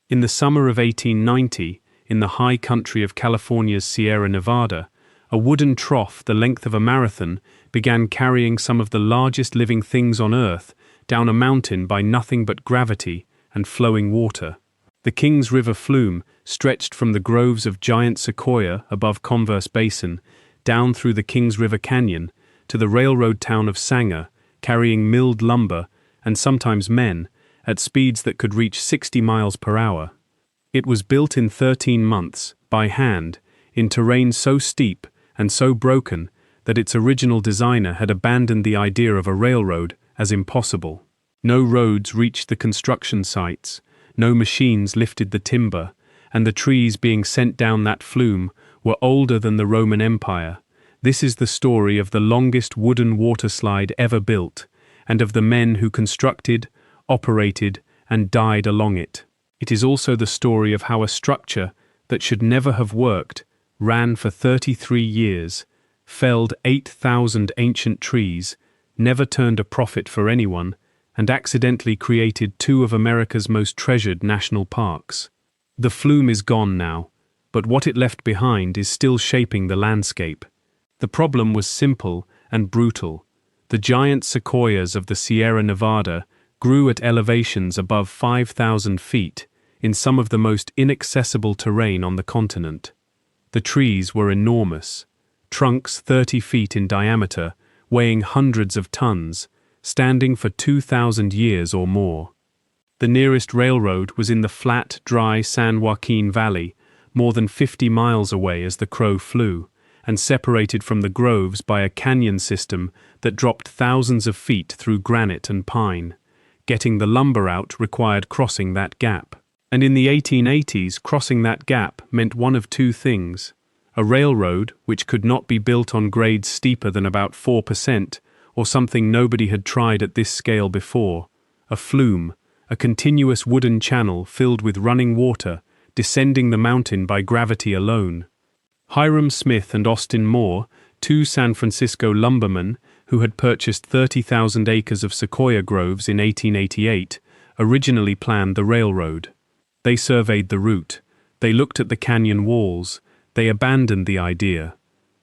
In the summer of 1890, in the high country of California's Sierra Nevada, a wooden trough the length of a marathon began carrying some of the largest living things on Earth down a mountain by nothing but gravity and flowing water. The Kings River Flume stretched from the groves of giant sequoia above Converse Basin down through the Kings River Canyon to the railroad town of Sanger, carrying milled lumber, and sometimes men, at speeds that could reach 60 miles per hour. It was built in 13 months, by hand, in terrain so steep and so broken that its original designer had abandoned the idea of a railroad as impossible. No roads reached the construction sites, no machines lifted the timber, and the trees being sent down that flume were older than the Roman Empire. This is the story of the longest wooden waterslide ever built, and of the men who constructed, operated, and died along it. It is also the story of how a structure that should never have worked ran for 33 years, felled 8,000 ancient trees, never turned a profit for anyone, and accidentally created two of America's most treasured national parks. The flume is gone now, but what it left behind is still shaping the landscape. The problem was simple and brutal. The giant sequoias of the Sierra Nevada grew at elevations above 5,000 feet in some of the most inaccessible terrain on the continent. The trees were enormous, trunks 30 feet in diameter, weighing hundreds of tons, standing for 2,000 years or more. The nearest railroad was in the flat, dry San Joaquin Valley, more than 50 miles away as the crow flew, and separated from the groves by a canyon system that dropped thousands of feet through granite and pine. Getting the lumber out required crossing that gap. And in the 1880s, crossing that gap meant one of two things: a railroad, which could not be built on grades steeper than about 4%, or something nobody had tried at this scale before, a flume, a continuous wooden channel filled with running water, descending the mountain by gravity alone. Hiram Smith and Austin Moore, two San Francisco lumbermen who had purchased 30,000 acres of sequoia groves in 1888, originally planned the railroad. They surveyed the route. They looked at the canyon walls. They abandoned the idea.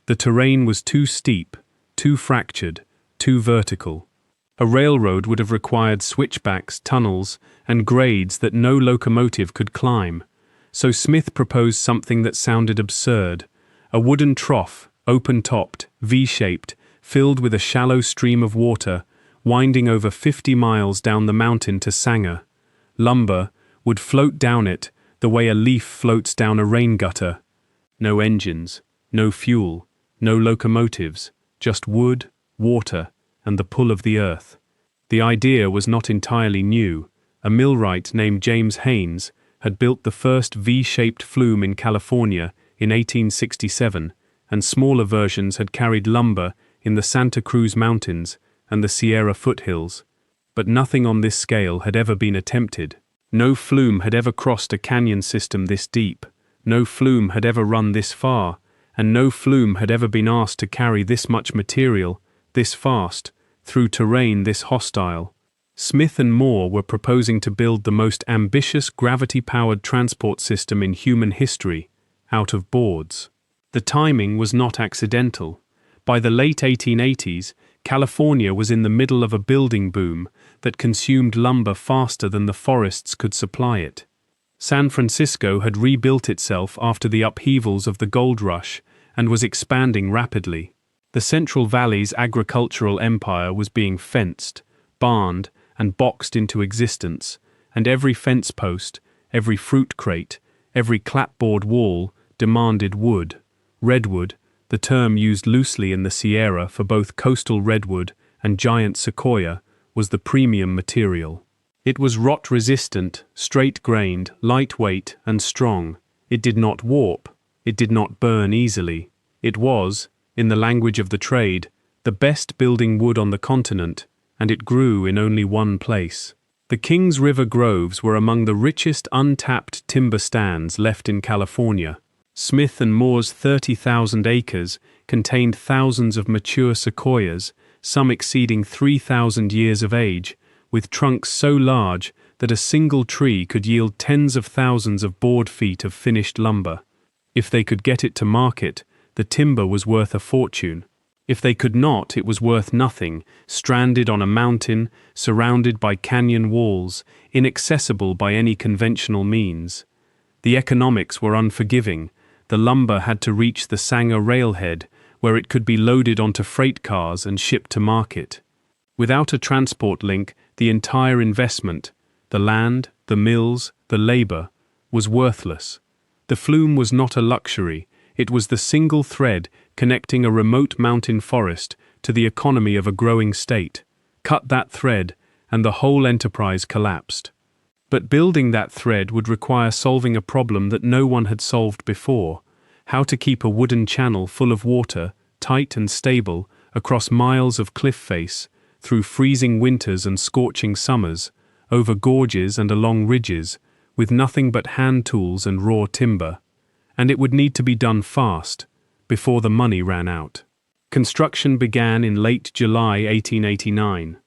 The terrain was too steep, too fractured, too vertical. A railroad would have required switchbacks, tunnels, and grades that no locomotive could climb. So Smith proposed something that sounded absurd: a wooden trough, open-topped, V-shaped, filled with a shallow stream of water, winding over 50 miles down the mountain to Sanger. Lumber would float down it the way a leaf floats down a rain gutter. No engines, no fuel, no locomotives, just wood, water, and the pull of the earth. The idea was not entirely new. A millwright named James Haynes had built the first V-shaped flume in California in 1867, and smaller versions had carried lumber in the Santa Cruz Mountains and the Sierra foothills. But nothing on this scale had ever been attempted. No flume had ever crossed a canyon system this deep. No flume had ever run this far, and no flume had ever been asked to carry this much material, this fast, through terrain this hostile. Smith and Moore were proposing to build the most ambitious gravity-powered transport system in human history, out of boards. The timing was not accidental. By the late 1880s, California was in the middle of a building boom that consumed lumber faster than the forests could supply it. San Francisco had rebuilt itself after the upheavals of the gold rush and was expanding rapidly. The Central Valley's agricultural empire was being fenced, barned, and boxed into existence, and every fence post, every fruit crate, every clapboard wall demanded wood. Redwood, the term used loosely in the Sierra for both coastal redwood and giant sequoia, was the premium material. It was rot-resistant, straight-grained, lightweight, and strong. It did not warp. It did not burn easily. It was, in the language of the trade, the best building wood on the continent, and it grew in only one place. The Kings River groves were among the richest untapped timber stands left in California. Smith and Moore's 30,000 acres contained thousands of mature sequoias, some exceeding 3,000 years of age, with trunks so large that a single tree could yield tens of thousands of board feet of finished lumber. If they could get it to market, the timber was worth a fortune. If they could not, it was worth nothing, stranded on a mountain, surrounded by canyon walls, inaccessible by any conventional means. The economics were unforgiving. The lumber had to reach the Sanger railhead, where it could be loaded onto freight cars and shipped to market. Without a transport link, the entire investment, the land, the mills, the labor, was worthless. The flume was not a luxury, it was the single thread connecting a remote mountain forest to the economy of a growing state. Cut that thread, and the whole enterprise collapsed. But building that thread would require solving a problem that no one had solved before: how to keep a wooden channel full of water, tight and stable, across miles of cliff face, through freezing winters and scorching summers, over gorges and along ridges, with nothing but hand tools and raw timber. And it would need to be done fast, before the money ran out. Construction began in late July 1889.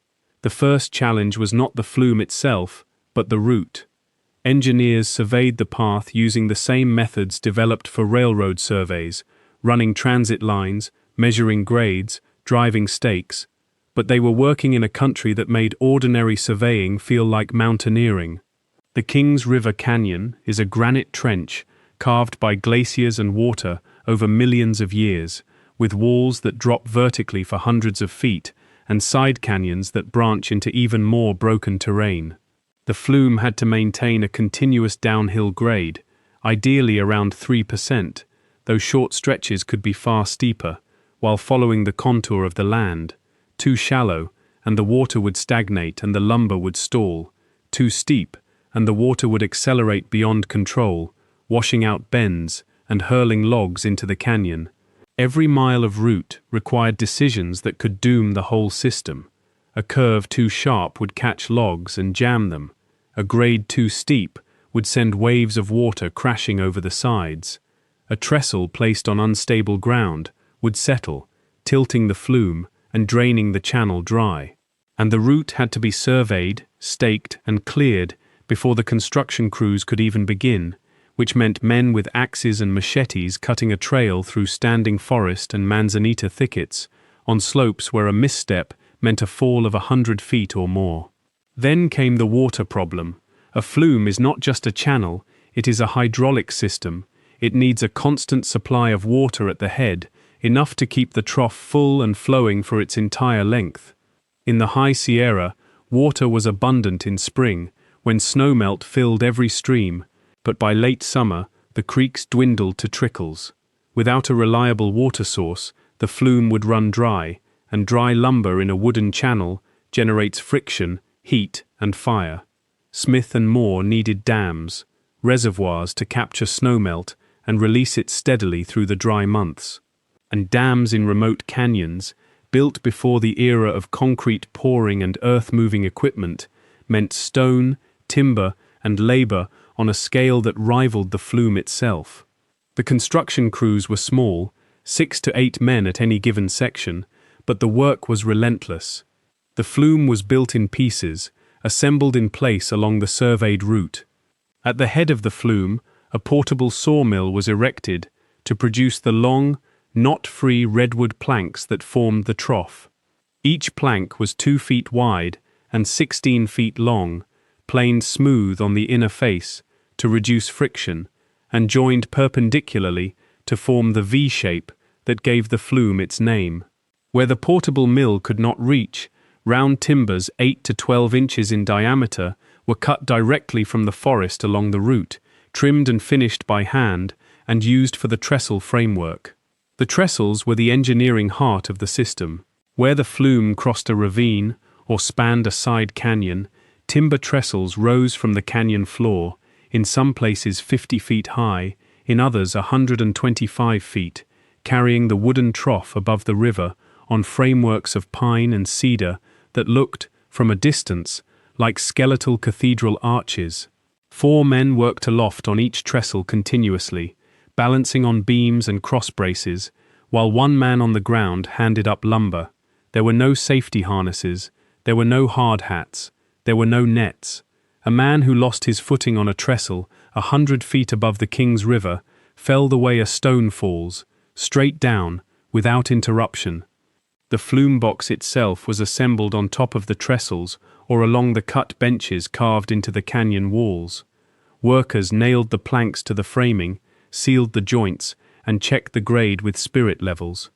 The first challenge was not the flume itself, but the route. Engineers surveyed the path using the same methods developed for railroad surveys, running transit lines, measuring grades, driving stakes, but they were working in a country that made ordinary surveying feel like mountaineering. The Kings River Canyon is a granite trench carved by glaciers and water over millions of years, with walls that drop vertically for hundreds of feet and side canyons that branch into even more broken terrain. The flume had to maintain a continuous downhill grade, ideally around 3%, though short stretches could be far steeper, while following the contour of the land. Too shallow, and the water would stagnate and the lumber would stall. Too steep, and the water would accelerate beyond control, washing out bends and hurling logs into the canyon. Every mile of route required decisions that could doom the whole system. A curve too sharp would catch logs and jam them. A grade too steep would send waves of water crashing over the sides. A trestle placed on unstable ground would settle, tilting the flume and draining the channel dry. And the route had to be surveyed, staked, and cleared before the construction crews could even begin, which meant men with axes and machetes cutting a trail through standing forest and manzanita thickets, on slopes where a misstep meant a fall of 100 feet or more. Then came the water problem. A flume is not just a channel, it is a hydraulic system. It needs a constant supply of water at the head, enough to keep the trough full and flowing for its entire length. In the High Sierra, water was abundant in spring, when snowmelt filled every stream, but by late summer, the creeks dwindled to trickles. Without a reliable water source, the flume would run dry, and dry lumber in a wooden channel generates friction, heat, and fire. Smith and Moore needed dams, reservoirs to capture snowmelt and release it steadily through the dry months. And dams in remote canyons, built before the era of concrete pouring and earth-moving equipment, meant stone, timber, and labor on a scale that rivaled the flume itself. The construction crews were small, 6 to 8 men at any given section, but the work was relentless. The flume was built in pieces, assembled in place along the surveyed route. At the head of the flume, a portable sawmill was erected to produce the long, knot-free redwood planks that formed the trough. Each plank was 2 feet wide and 16 feet long, planed smooth on the inner face to reduce friction, and joined perpendicularly to form the V shape that gave the flume its name. Where the portable mill could not reach, round timbers 8 to 12 inches in diameter were cut directly from the forest along the route, trimmed and finished by hand, and used for the trestle framework. The trestles were the engineering heart of the system. Where the flume crossed a ravine or spanned a side canyon, timber trestles rose from the canyon floor, in some places 50 feet high, in others 125 feet, carrying the wooden trough above the river on frameworks of pine and cedar that looked, from a distance, like skeletal cathedral arches. 4 men worked aloft on each trestle continuously, balancing on beams and cross braces, while 1 man on the ground handed up lumber. There were no safety harnesses, there were no hard hats, there were no nets, A man who lost his footing on a trestle 100 feet above the Kings River fell the way a stone falls, straight down, without interruption. The flume box itself was assembled on top of the trestles or along the cut benches carved into the canyon walls. Workers nailed the planks to the framing, sealed the joints, and checked the grade with spirit levels.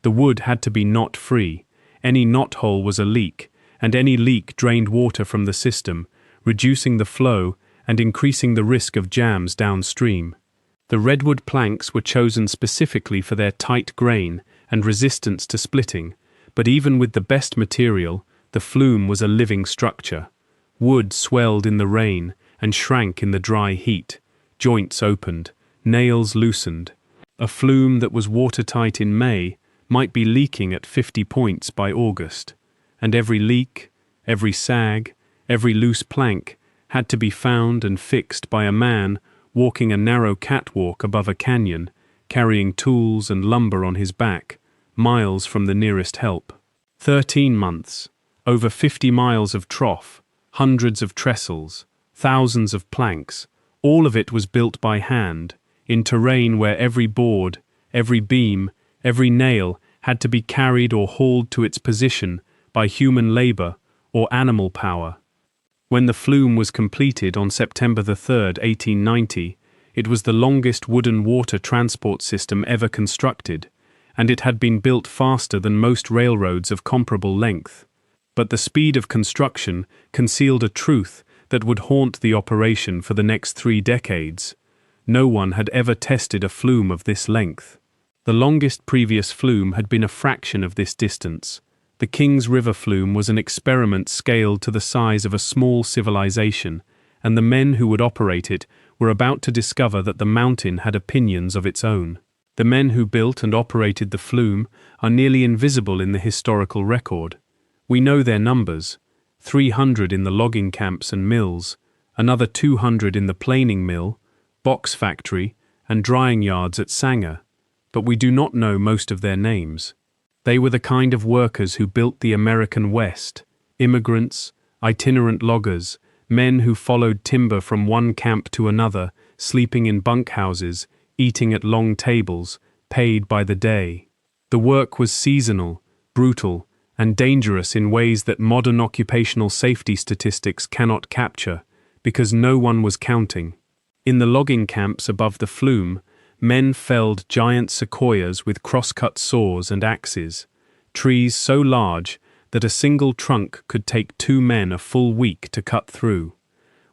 The wood had to be knot-free. Any knothole was a leak, and any leak drained water from the system, reducing the flow and increasing the risk of jams downstream. The redwood planks were chosen specifically for their tight grain and resistance to splitting, but even with the best material, the flume was a living structure. Wood swelled in the rain and shrank in the dry heat. Joints opened, nails loosened. A flume that was watertight in May might be leaking at 50 points by August, and every leak, every sag, every loose plank had to be found and fixed by a man walking a narrow catwalk above a canyon, carrying tools and lumber on his back, miles from the nearest help. 13 months, over 50 miles of trough, hundreds of trestles, thousands of planks, all of it was built by hand, in terrain where every board, every beam, every nail had to be carried or hauled to its position by human labor or animal power. When the flume was completed on September 3, 1890, it was the longest wooden water transport system ever constructed, and it had been built faster than most railroads of comparable length. But the speed of construction concealed a truth that would haunt the operation for the next 3 decades. No one had ever tested a flume of this length. The longest previous flume had been a fraction of this distance. The Kings River Flume was an experiment scaled to the size of a small civilization, and the men who would operate it were about to discover that the mountain had opinions of its own. The men who built and operated the flume are nearly invisible in the historical record. We know their numbers: 300 in the logging camps and mills, another 200 in the planing mill, box factory, and drying yards at Sanger, but we do not know most of their names. They were the kind of workers who built the American West: immigrants, itinerant loggers, men who followed timber from one camp to another, sleeping in bunkhouses, eating at long tables, paid by the day. The work was seasonal, brutal, and dangerous in ways that modern occupational safety statistics cannot capture, because no one was counting. In the logging camps above the flume, men felled giant sequoias with cross-cut saws and axes, trees so large that a single trunk could take 2 men a full week to cut through.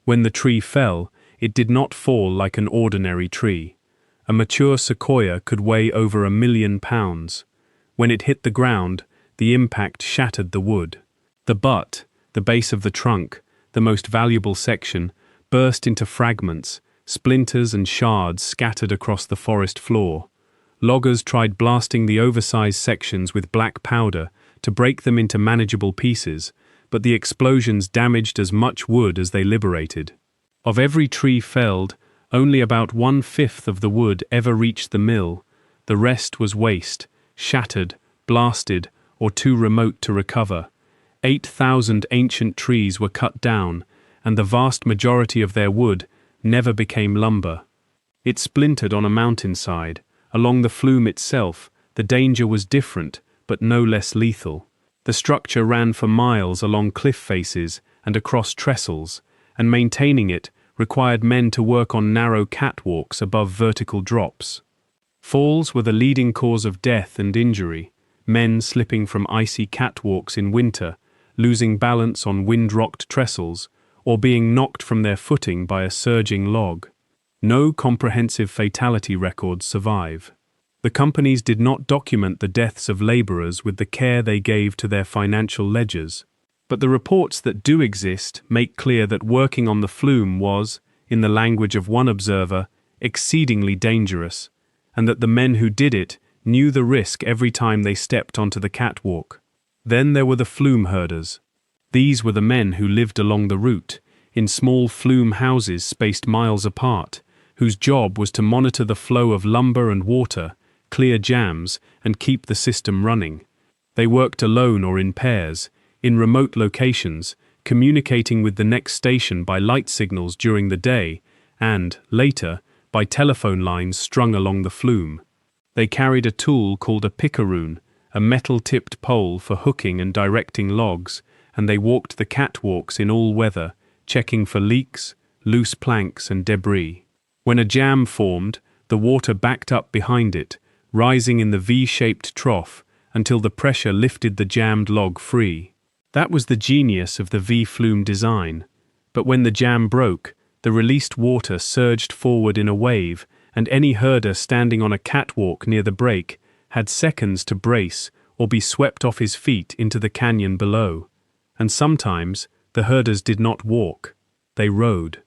When the tree fell, it did not fall like an ordinary tree. A mature sequoia could weigh over 1,000,000 pounds. When it hit the ground, the impact shattered the wood. The butt, the base of the trunk, the most valuable section, burst into fragments, splinters and shards scattered across the forest floor. Loggers tried blasting the oversized sections with black powder to break them into manageable pieces, but the explosions damaged as much wood as they liberated. Of every tree felled, only about 1/5 of the wood ever reached the mill. The rest was waste, shattered, blasted, or too remote to recover. 8,000 ancient trees were cut down, and the vast majority of their wood never became lumber. It splintered on a mountainside. Along the flume itself, the danger was different, but no less lethal. The structure ran for miles along cliff faces and across trestles, and maintaining it required men to work on narrow catwalks above vertical drops. Falls were the leading cause of death and injury, men slipping from icy catwalks in winter, losing balance on wind-rocked trestles, or being knocked from their footing by a surging log. No comprehensive fatality records survive. The companies did not document the deaths of laborers with the care they gave to their financial ledgers, but the reports that do exist make clear that working on the flume was, in the language of one observer, exceedingly dangerous, and that the men who did it knew the risk every time they stepped onto the catwalk. Then there were the flume herders. These were the men who lived along the route, in small flume houses spaced miles apart, whose job was to monitor the flow of lumber and water, clear jams, and keep the system running. They worked alone or in pairs, in remote locations, communicating with the next station by light signals during the day and, later, by telephone lines strung along the flume. They carried a tool called a picaroon, a metal-tipped pole for hooking and directing logs, and they walked the catwalks in all weather, checking for leaks, loose planks and debris. When a jam formed, the water backed up behind it, rising in the V-shaped trough until the pressure lifted the jammed log free. That was the genius of the V-flume design. But when the jam broke, the released water surged forward in a wave, and any herder standing on a catwalk near the break had seconds to brace or be swept off his feet into the canyon below. And sometimes the herders did not walk, they rode.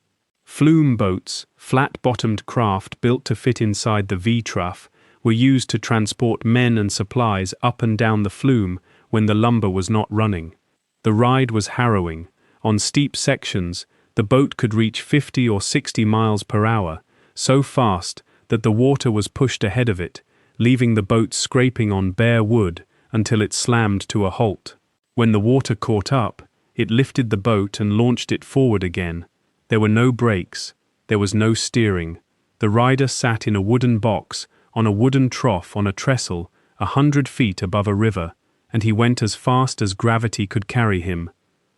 Flume boats, flat-bottomed craft built to fit inside the V-trough, were used to transport men and supplies up and down the flume when the lumber was not running. The ride was harrowing. On steep sections, the boat could reach 50 or 60 miles per hour, so fast that the water was pushed ahead of it, leaving the boat scraping on bare wood until it slammed to a halt. When the water caught up, it lifted the boat and launched it forward again. There were no brakes, there was no steering. The rider sat in a wooden box on a wooden trough on a trestle 100 feet above a river, and he went as fast as gravity could carry him.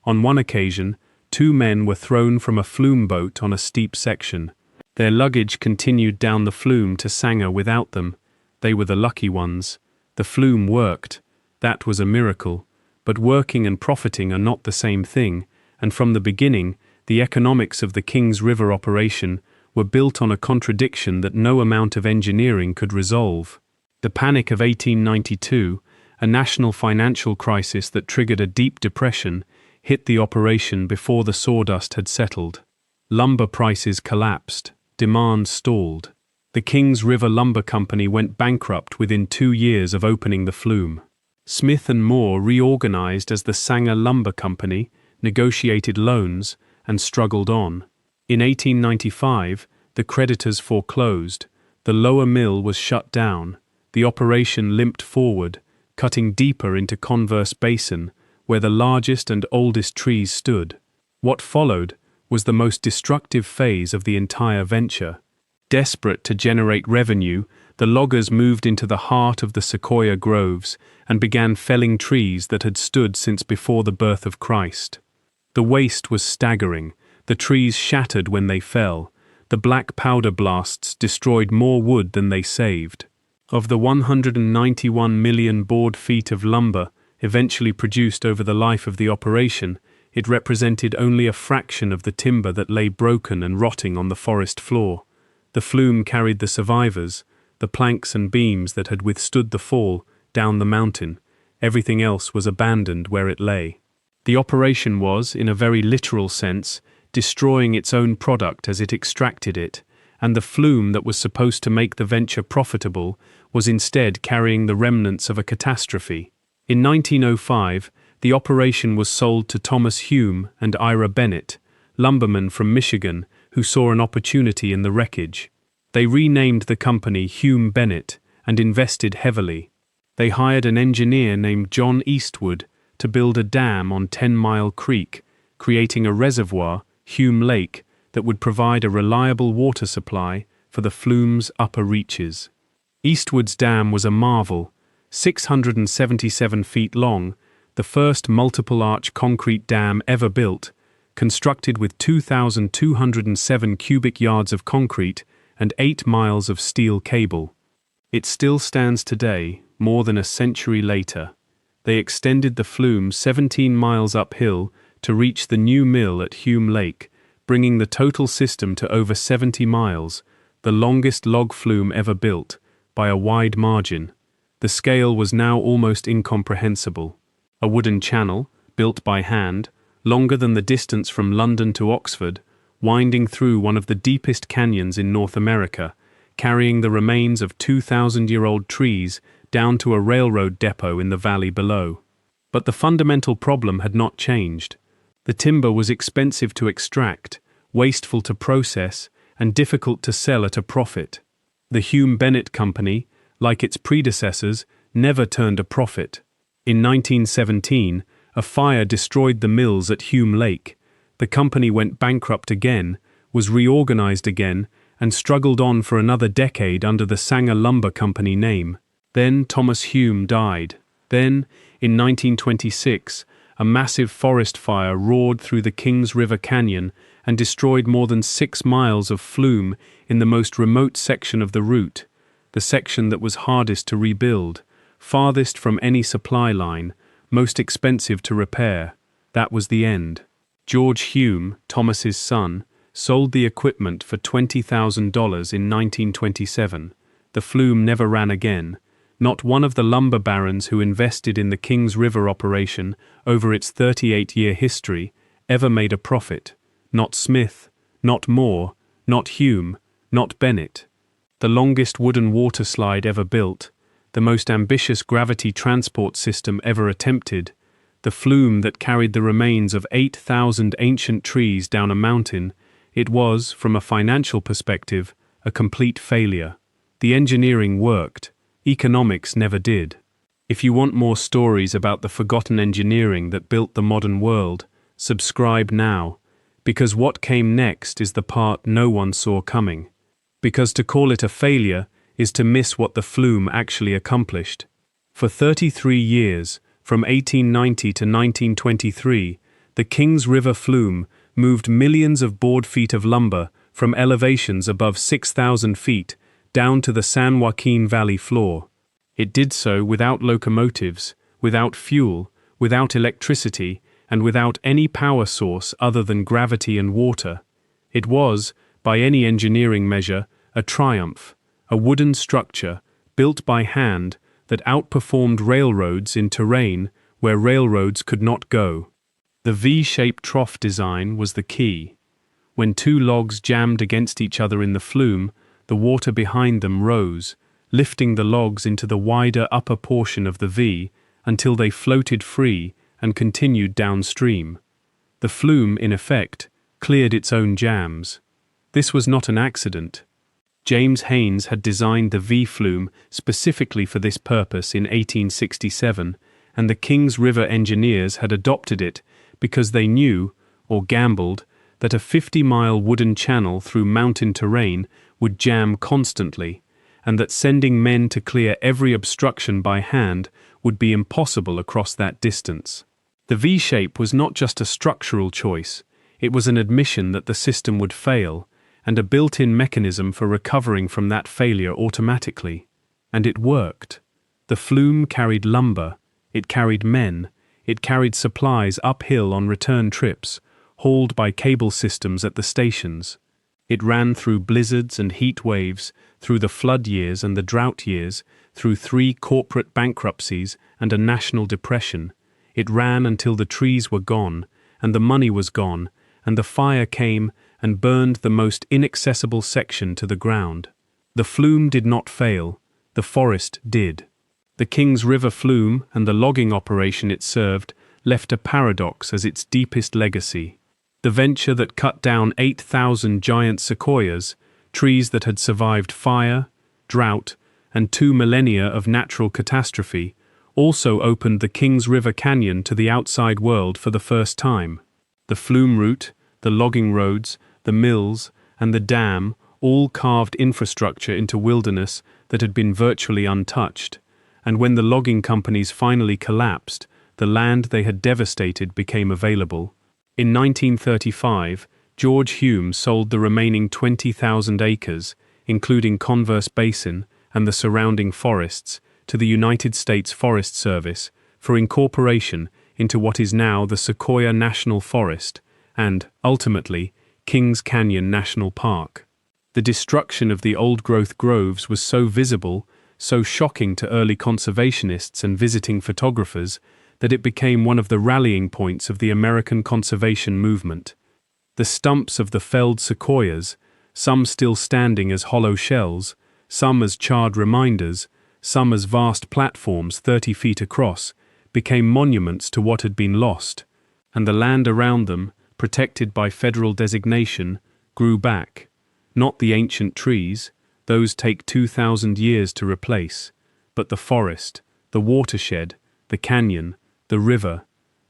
On one occasion, 2 men were thrown from a flume boat on a steep section. Their luggage continued down the flume to Sanger without them. They were the lucky ones. The flume worked. That was a miracle. But working and profiting are not the same thing, and from the beginning, the economics of the Kings River operation were built on a contradiction that no amount of engineering could resolve. The Panic of 1892, a national financial crisis that triggered a deep depression, hit the operation before the sawdust had settled. Lumber prices collapsed. Demand stalled. The Kings River Lumber Company went bankrupt within 2 years of opening the flume. Smith and Moore reorganized as the Sanger Lumber Company, negotiated loans, and struggled on. In 1895, the creditors foreclosed. The lower mill was shut down. The operation limped forward, cutting deeper into Converse Basin, where the largest and oldest trees stood. What followed was the most destructive phase of the entire venture. Desperate to generate revenue, the loggers moved into the heart of the sequoia groves and began felling trees that had stood since before the birth of Christ. The waste was staggering. The trees shattered when they fell. The black powder blasts destroyed more wood than they saved. Of the 191 million board feet of lumber eventually produced over the life of the operation, it represented only a fraction of the timber that lay broken and rotting on the forest floor. The flume carried the survivors, the planks and beams that had withstood the fall, down the mountain. Everything else was abandoned where it lay. The operation was, in a very literal sense, destroying its own product as it extracted it, and the flume that was supposed to make the venture profitable was instead carrying the remnants of a catastrophe. In 1905, the operation was sold to Thomas Hume and Ira Bennett, lumbermen from Michigan who saw an opportunity in the wreckage. They renamed the company Hume Bennett and invested heavily. They hired an engineer named John Eastwood to build a dam on 10 Mile Creek, creating a reservoir, Hume Lake, that would provide a reliable water supply for the flume's upper reaches. Eastwood's dam was a marvel, 677 feet long, the first multiple-arch concrete dam ever built, constructed with 2,207 cubic yards of concrete and 8 miles of steel cable. It still stands today, more than a century later. They extended the flume 17 miles uphill to reach the new mill at Hume Lake, bringing the total system to over 70 miles, the longest log flume ever built, by a wide margin. The scale was now almost incomprehensible. A wooden channel, built by hand, longer than the distance from London to Oxford, winding through one of the deepest canyons in North America, carrying the remains of 2,000-year-old trees down to a railroad depot in the valley below. But the fundamental problem had not changed. The timber was expensive to extract, wasteful to process, and difficult to sell at a profit. The Hume Bennett Company, like its predecessors, never turned a profit. In 1917, A fire destroyed the mills at Hume Lake. The company went bankrupt again, was reorganized again, and struggled on for another decade under the Sanger Lumber Company name. Then Thomas Hume died. Then, in 1926, a massive forest fire roared through the Kings River Canyon and destroyed more than 6 miles of flume in the most remote section of the route, the section that was hardest to rebuild, farthest from any supply line, most expensive to repair. That was the end. George Hume, Thomas's son, sold the equipment for $20,000 in 1927. The flume never ran again. Not one of the lumber barons who invested in the Kings River operation over its 38-year history ever made a profit. Not Smith, not Moore, not Hume, not Bennett. The longest wooden water slide ever built, the most ambitious gravity transport system ever attempted, the flume that carried the remains of 8,000 ancient trees down a mountain, it was, from a financial perspective, a complete failure. The engineering worked. Economics never did. If you want more stories about the forgotten engineering that built the modern world, subscribe now, because what came next is the part no one saw coming. Because to call it a failure is to miss what the flume actually accomplished. For 33 years, from 1890 to 1923, the Kings River Flume moved millions of board feet of lumber from elevations above 6,000 feet down to the San Joaquin Valley floor. It did so without locomotives, without fuel, without electricity, and without any power source other than gravity and water. It was, by any engineering measure, a triumph, a wooden structure, built by hand, that outperformed railroads in terrain where railroads could not go. The V-shaped trough design was the key. When 2 logs jammed against each other in the flume, the water behind them rose, lifting the logs into the wider upper portion of the V until they floated free and continued downstream. The flume, in effect, cleared its own jams. This was not an accident. James Haynes had designed the V-flume specifically for this purpose in 1867, and the Kings River engineers had adopted it because they knew, or gambled, that a 50-mile wooden channel through mountain terrain would jam constantly, and that sending men to clear every obstruction by hand would be impossible across that distance. The V-shape was not just a structural choice, it was an admission that the system would fail, and a built-in mechanism for recovering from that failure automatically. And it worked. The flume carried lumber, it carried men, it carried supplies uphill on return trips, hauled by cable systems at the stations. It ran through blizzards and heat waves, through the flood years and the drought years, through 3 corporate bankruptcies and a national depression. It ran until the trees were gone, and the money was gone, and the fire came and burned the most inaccessible section to the ground. The flume did not fail, the forest did. The Kings River Flume and the logging operation it served left a paradox as its deepest legacy. The venture that cut down 8,000 giant sequoias, trees that had survived fire, drought, and 2 millennia of natural catastrophe, also opened the Kings River Canyon to the outside world for the first time. The flume route, the logging roads, the mills, and the dam all carved infrastructure into wilderness that had been virtually untouched, and when the logging companies finally collapsed, the land they had devastated became available. In 1935, George Hume sold the remaining 20,000 acres, including Converse Basin and the surrounding forests, to the United States Forest Service for incorporation into what is now the Sequoia National Forest and, ultimately, Kings Canyon National Park. The destruction of the old-growth groves was so visible, so shocking to early conservationists and visiting photographers, that it became one of the rallying points of the American conservation movement. The stumps of the felled sequoias, some still standing as hollow shells, some as charred reminders, some as vast platforms 30 feet across, became monuments to what had been lost, and the land around them, protected by federal designation, grew back. Not the ancient trees, those take 2,000 years to replace, but the forest, the watershed, the canyon, the river,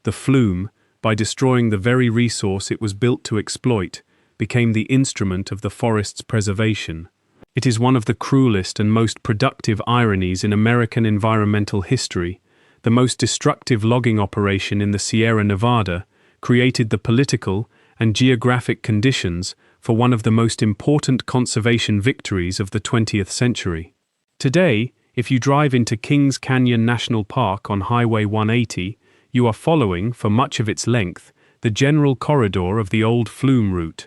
The flume, by destroying the very resource it was built to exploit, became the instrument of the forest's preservation. It is one of the cruelest and most productive ironies in American environmental history. The most destructive logging operation in the Sierra Nevada created the political and geographic conditions for one of the most important conservation victories of the 20th century. Today, if you drive into Kings Canyon National Park on Highway 180, you are following, for much of its length, the general corridor of the old Flume route.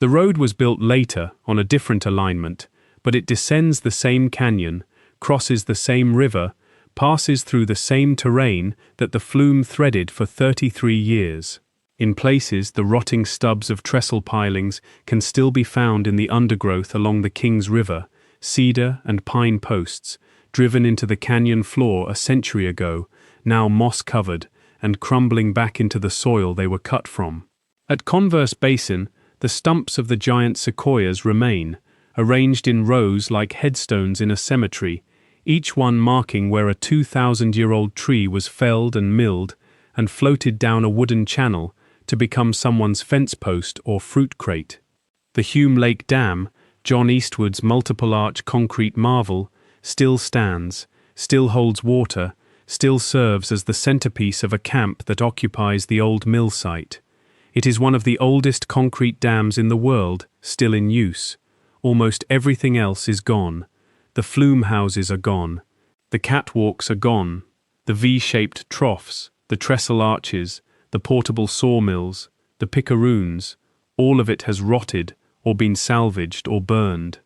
The road was built later, on a different alignment, but it descends the same canyon, crosses the same river, passes through the same terrain that the Flume threaded for 33 years. In places, the rotting stubs of trestle pilings can still be found in the undergrowth along the Kings River, cedar and pine posts, driven into the canyon floor a century ago, now moss-covered and crumbling back into the soil they were cut from. At Converse Basin, the stumps of the giant sequoias remain, arranged in rows like headstones in a cemetery, each one marking where a 2,000-year-old tree was felled and milled and floated down a wooden channel to become someone's fence post or fruit crate. The Hume Lake Dam, John Eastwood's multiple-arch concrete marvel, still stands, still holds water, still serves as the centerpiece of a camp that occupies the old mill site. It is one of the oldest concrete dams in the world, still in use. Almost everything else is gone. The flume houses are gone. The catwalks are gone. The V-shaped troughs, the trestle arches, the portable sawmills, the picaroons, all of it has rotted or been salvaged or burned.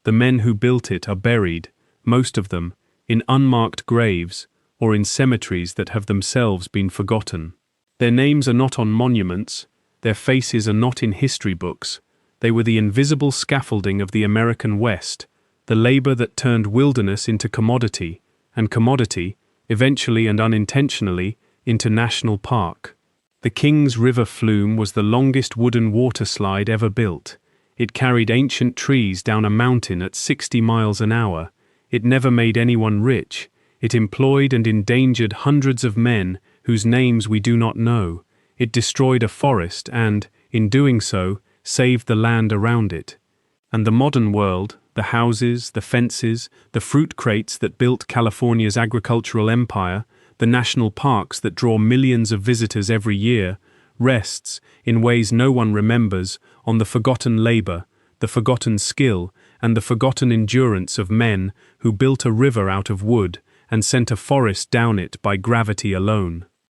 The men who built it are buried, most of them, in unmarked graves or in cemeteries that have themselves been forgotten. Their names are not on monuments, their faces are not in history books. They were the invisible scaffolding of the American West, the labor that turned wilderness into commodity, and commodity, eventually and unintentionally, into national park. The Kings River Flume was the longest wooden water slide ever built. It carried ancient trees down a mountain at 60 miles an hour. It never made anyone rich. It employed and endangered hundreds of men whose names we do not know. It destroyed a forest and, in doing so, saved the land around it. And the modern world, the houses, the fences, the fruit crates that built California's agricultural empire, the national parks that draw millions of visitors every year, rests, in ways no one remembers, on the forgotten labor, the forgotten skill, and the forgotten endurance of men who built a river out of wood and sent a forest down it by gravity alone.